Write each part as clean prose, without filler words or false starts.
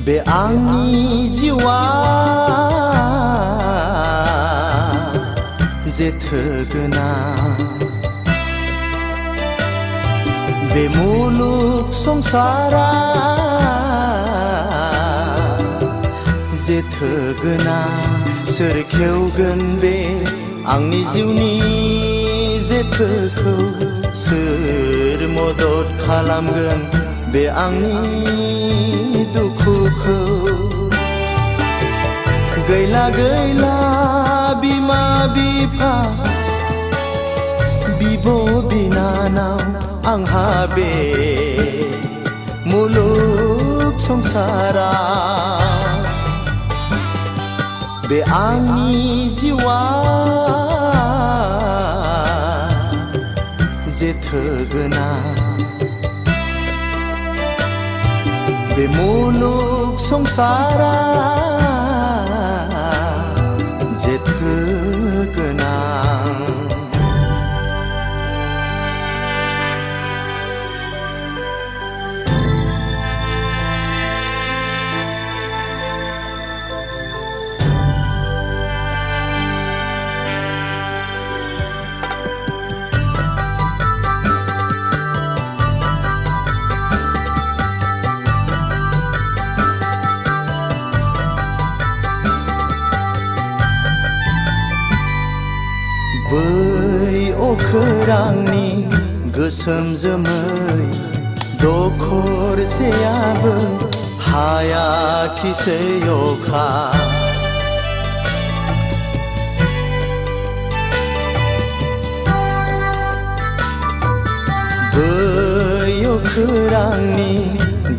बे आंनि जिउआ जेथो गोनां बे मुलुग संसारा जेथो गोनां सोर खेवगोन बे आंनि जिउनि जेथोखौ सोर मदद खालामगोन बे आंनि दुखुखौ गैला गैला बिमा बिफा बिब' बिनानाव आंहा बे मुलुग संसारा बे आंनि जिउआ जेथो गोनां बे मुलुग संसारा जेथो गोनां बै अखोरांनि गोसोम जोमै दखरसेयाबो हायाखिसै अखा बै अखोरांनि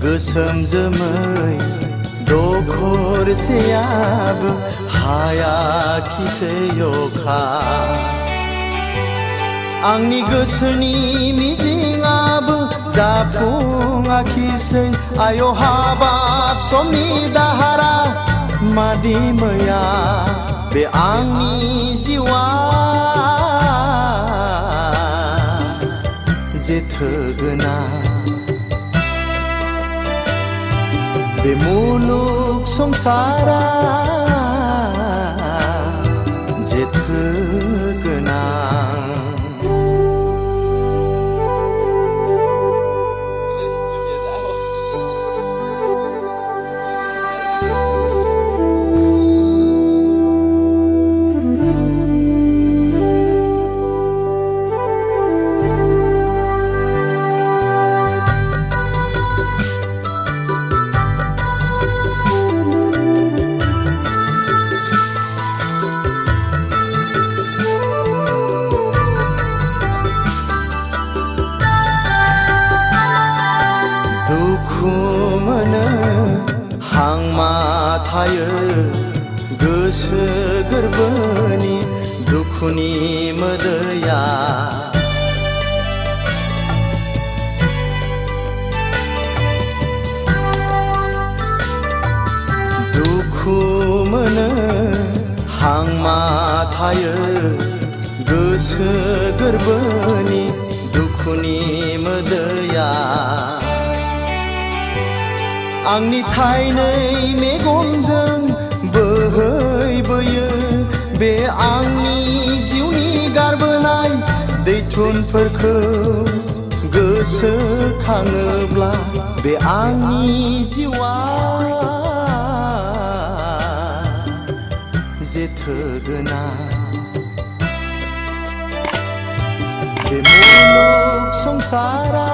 गोसोम जोमै दखरसेयाबो हायाखिसै अखा आंनि गोसोनि मिजिंआबो जाफुङाखिसै आय' हाबाब समनि दाहारा मादि मैया बे आंनि जिउआ जेथो गोनां बे मुलुग संसारा जेथो गोनां दुखु मोनो हांमा थायो गोसो गोरबोनि दुखुनि मोदैया दुखु मोनो हांमा थायो गोसो गोरबोनि दुखुनि मोदैया आंनि थाइनै मेगनजों बोहैबोयो बे आंनि जिउनि गारबोनाय दैथुनफोरखौ गोसोखाङोब्ला बे आंनि जिउआ जेथो गोनां बे मुलुग संसारा